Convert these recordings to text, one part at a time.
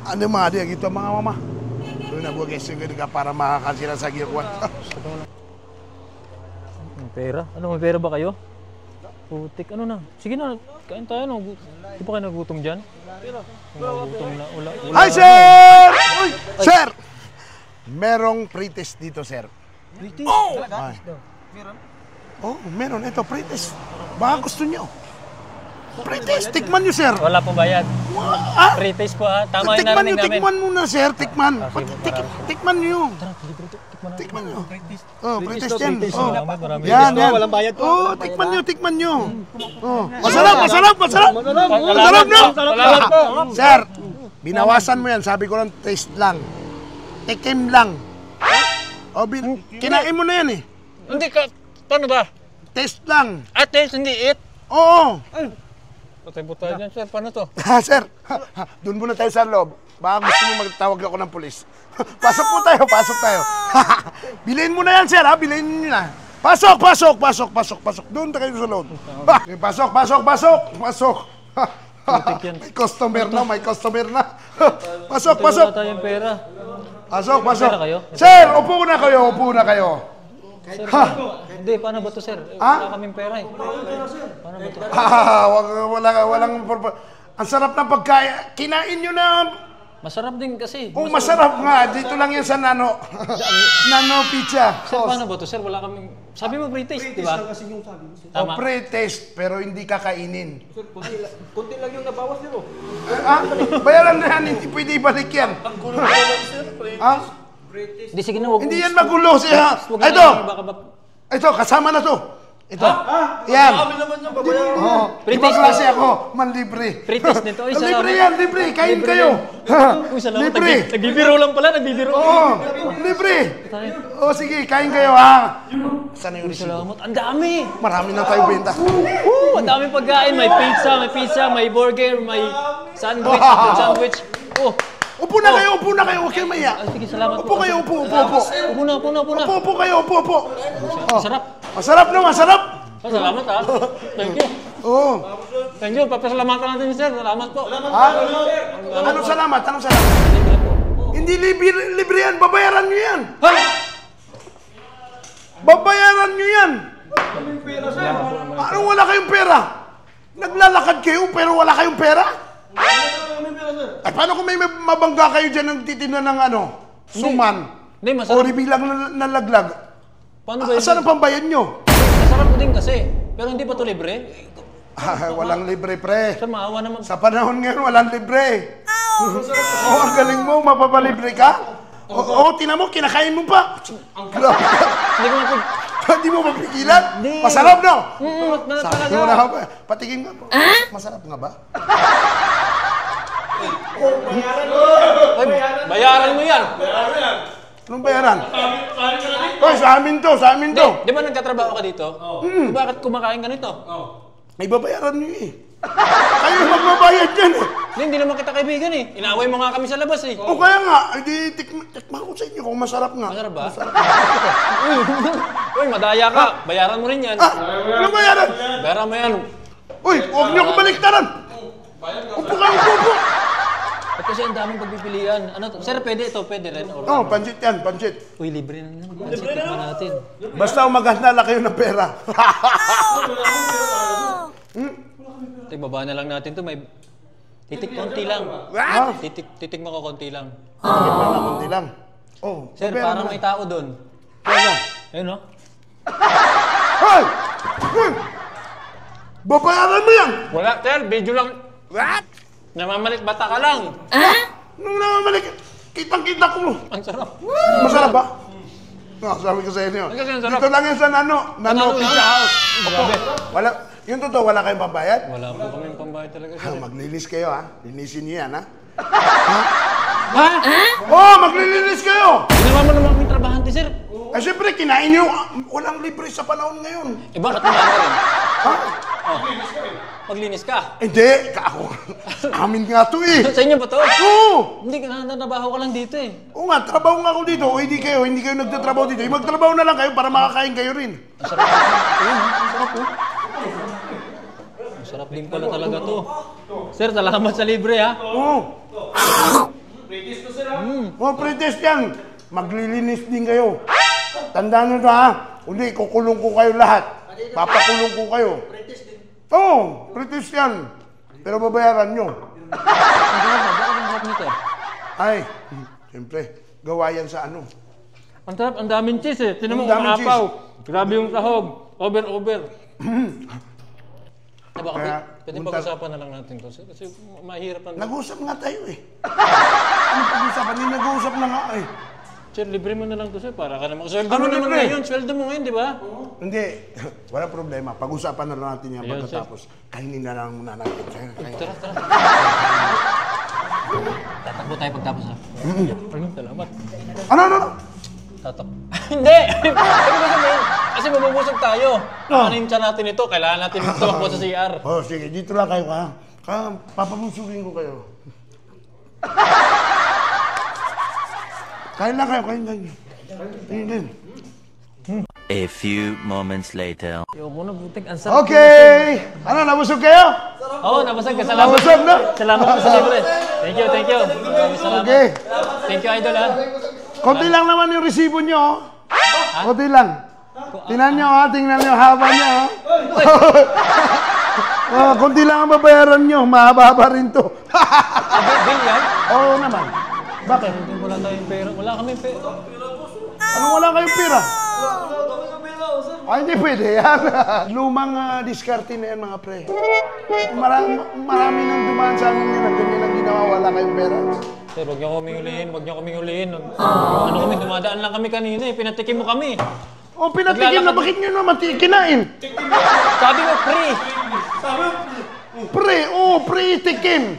Ano mga dia gitu mga mama. Doon na buwag kasi ka para makakansira sa gilkuan. May pera? Ano, may pera ba kayo? Putik, ano na? Sige na, kain tayo, no? Di ba kayo nagutom dyan? Nagutom na, ula. Hi, sir! Uy, sir! Merong pretest dito, sir. Pretest? Oh! Talaga? Meron? Oh, meron. Ito, pretest. Baka gusto nyo. Pretest, tikman nyo, sir. Wala po bayad. Ah? Pretest po ha, tama yung narinig namin. Tikman muna, sir. Tikman. Tikman nyo. Tara, libre ito. Tikman natin. Tikman nyo. Oh, pretest yan. Oh. Marami. Yan, yan. Walang bayad po. Oh, tikman nyo. Oh. Masarap. Masarap no? Salamat po. Sir, binawasan mo yan. Sabi ko lang, taste lang. Tikim lang. Oh, kinain mo na yan eh. Hindi ka, paano ba? Taste lang. Taste, hindi eat. Oo. Patay-butay dyan, sir. Paano to? Sir, doon muna tayo sa loob. Baka gusto mo magtawag ako ng pulis. Pasok po tayo, pasok tayo. Bilhin mo na yan, sir, ha? Bilhin nyo na. Pasok. Doon tayo sa loob. Pasok. May customer na. Pasok. Wala tayong pera. Pasok. Pera kayo? Sir, upo na kayo. Sir, hindi, paano ba to, sir? Wala kaming pera eh. Paano ba to? Walang ang sarap ng pagkain. Kinain nyo na. Masarap din kasi. Oh, masarap nga. Dito lang yan sa Nano. Nano Pizza. Sir, paano ba to, sir? Wala kaming... Sabi mo pre-taste, di ba? Kasi yung sabi mo, sir. O pre-taste, pero hindi kakainin. Sir, kunti lang yung nabawas nyo. Bayaran na yan. Hindi pwede ibalik yan. Ang gulo naman, sir. Pretest. Hindi, sige na, wag. Hindi yan magulo siya. Ito, kasama na to. Ito. Yan. Kami naman yung babayaran. Oh, Pre-taste ibang klase ako. Manlibre. Pre-taste nito. Ay, salamat. Libre yan, libre. Kain kayo. Uy, salamat. Libre. Nagbibiro lang pala, nagbibiro. Oo, libre. O sige, kain kayo ha. Saan na yung resibo? Salamat. Ang dami. Marami na tayo benta. Ang dami pagkain. May pizza, may burger, may sandwich. Oh. Upo na kayo. Huwag kayong maya. Sige, salamat Upo po. kayo, upo. Upo na. Upo kayo. Masarap. Masarap. Salamat ha. Thank you. Oo. Thank you. Papasalamatan natin, sir. Salamat po. Ha? Anong salamat? Hindi libre yan. Babayaran nyo yan. Ha? Babayaran nyo yan. Anong wala kayong pera? Naglalakad kayo pero wala kayong pera? Ay, paano kung may mabangga kayo dyan ng titinda ng suman? Hindi, O masarap. bilang nalaglag? Paano ba yun? Saan ang pambayad nyo? Masarap din kasi. Pero hindi pa to libre. Walang libre, pre. Sir, maawa naman. Sa panahon ngayon, walang libre. Ang galing mo, mapapalibre ka? Tinan mo, kinakain mo pa. Grabe. Hindi ko na po. Hindi mo mapigilan? Hindi. Masarap, no? Talaga. Sabi mo na, patikin nga. Masarap nga ba? Bayaran mo yan. Anong bayaran? Hoy, sa amin to. Di ba nagkatrabaho ka dito? Bakit kumakain ka nito? May babayaran nyo eh. Kayo magbabayad dyan eh. Hindi naman kita kaibigan eh. Inaaway mo nga kami sa labas eh. O kaya nga, hindi tikman ko sa inyo kung masarap nga. Masarap ba? Uy, madaya ka. Bayaran mo rin yan. Anong bayaran? Bayaran mo yan. Uy, huwag nyo ko baliktaran. Upo kayo, upo. At kasi ang daming pagpipilian. Sir, pwede ito, pwede rin. Oo, pansit yan, pansit. Uy, libre na naman. Pansit, tikman natin. Basta maghandala kayo ng pera. Baba na lang natin to. May titik konti lang. What? Titik mo ko konti lang. Konti lang. Oh, Sir, babayaran parang mo. may tao doon. Kaya. Ayun no? Hoy! Babayaran mo yan! Wala, sir. Video lang. What? Namamalit bata ka lang. Nung namamalik, kitang-kita ko. Ang sarap. Masarap ba? Sabi ko sa inyo. Kasi ang sarap. Dito lang yan sa Nano Pizza House. Grabe. Wala, yung totoo, wala kayong pambayad? Wala po kami pambayad talaga, sir. Maglinis kayo ha. Linisin niyo yan ha. Ha? Oh, maglilinis kayo! Ginawa mo naman kaming trabahante, sir. Eh siyempre, kinain niyo. Walang libre sa panahon ngayon. Eh, bakit kumain ka rin? Ha? Oh. Maglinis ka. Hindi, ako. Amin nga to eh. Sa inyo ba to? Oo! Hindi, nanabaho ka lang dito eh. Oo nga, trabaho nga ako dito. O hindi kayo nagtatrabaho dito. Magtrabaho na lang kayo para makakain kayo rin. Ang sarap. Ayun, ang sarap po. Ang sarap din pala talaga to. Sir, salamat sa libre ha. Oo. Pretest to sir ha. Mga pretest yan. Maglilinis din kayo. Tandaan nyo to ha. Hindi, kukulong ko kayo lahat. Papakulong ko kayo. Pretest din. Oo, pretest yan. Pero babayaran nyo. Ang sarap na, bakit ang sarap nito? Ay, siyempre, gawa yan sa ano. Ang sarap, ang daming cheese eh. Tinan mo Ang daming kung apaw. Grabe yung sahog. Over. Diba, Kaya, pwede punta- pag-usapan na lang natin to. Kasi mahirap na. Nag-usap nga tayo eh. Ano pag-usapan? Hindi nag-usap na nga eh. Sir, libre mo na lang to sir. Para ka naman. Sweldo Ano mo naman libre? ngayon. Sweldo mo ngayon, di ba? Hindi, walang problema. Pag-usapan na lang natin yan Ayun, pagkatapos. Kainin na lang muna natin. Tara. Tatakbo tayo pagtapos ha. Ayun, salamat. Ano? Tatak. Hindi! Ano ba sabihin? Kasi mabubusog tayo. Ano yung tiyan natin ito? Kailangan natin tumakbo sa CR. Oh, sige, dito lang kayo ha. Papabusugin ko kayo. Kain lang kayo. Kain. A few moments later. Ayoko na, butik. Ang sarap. Okay! Ano, nabusog kayo? Oo, nabasag ka. Salamat. Nabusog na? Salamat po sa libre. Thank you. Salamat. Okay. Thank you, Idol ha. Konti lang naman yung resibo nyo. Konti lang. Tingnan nyo ha, haba nyo ha. Konti lang ang babayaran nyo, mahaba-haba rin to. Bill yan? Oo naman. Bakit? Hindi wala tayong pera. Wala kami pera. Anong wala kayong pera? Ay, hindi pwede yan. Lumang diskarte na yan, mga pre. Marami nang dumaan sa amin yun. Ganyan ang ginawa, wala kayong pera. Sir, huwag niyo kami hulihin. Ano kami, dumadaan lang kami kanina eh. Pinatikim mo kami. O, pinatikim na, bakit nyo naman kinain? Sabi mo, free. Pre, tikim.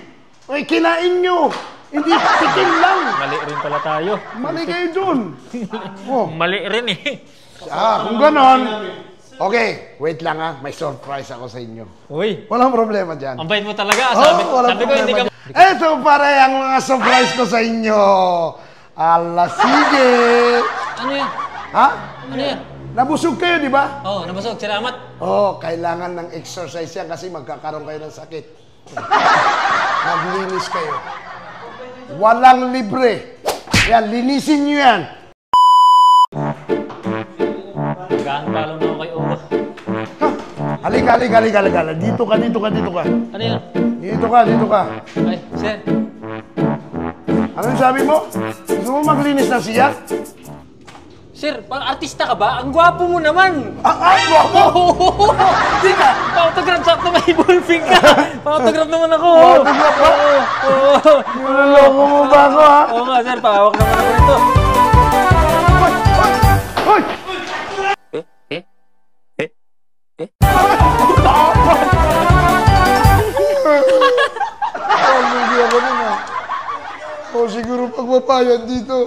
Ay, kinain nyo. Hindi tikim lang. Mali rin pala tayo. Mali kayo dun. Oh. Mali rin eh. Kung ganon. Okay, wait lang ha. May surprise ako sa inyo. Uy, Walang problema dyan. ang bait mo talaga. Walang Sabi ko hindi ka... problema dyan. Eto pare ang mga surprise ko sa inyo. Ala, sige. Ano yan? Ha? Ano yan? Nabusog kayo, di ba? Oo, nabasog. Salamat. Kailangan ng exercise yan kasi magkakaroon kayo ng sakit. Maglinis kayo. Walang libre. Yan, linisin nyo yan. Magkakapalo na ako kay Oma. Halika. Dito ka. Ano yan? Dito ka. Ay, sir. Ano yung sabi mo? Gusto mo maglinis ng siya? Sir, artista ka ba? Ang gwapo mo naman! Gwapo! Di ka! Pa-autograph sakto may ballping ka! Pa-autograph naman ako! Pa-autograph ba? Oo! Niloloko mo ba ako, ha? Oo nga, sir. Pahawak naman ako nito. Hoy! Hindi ako nun, ha? Siguro pagpapayan dito.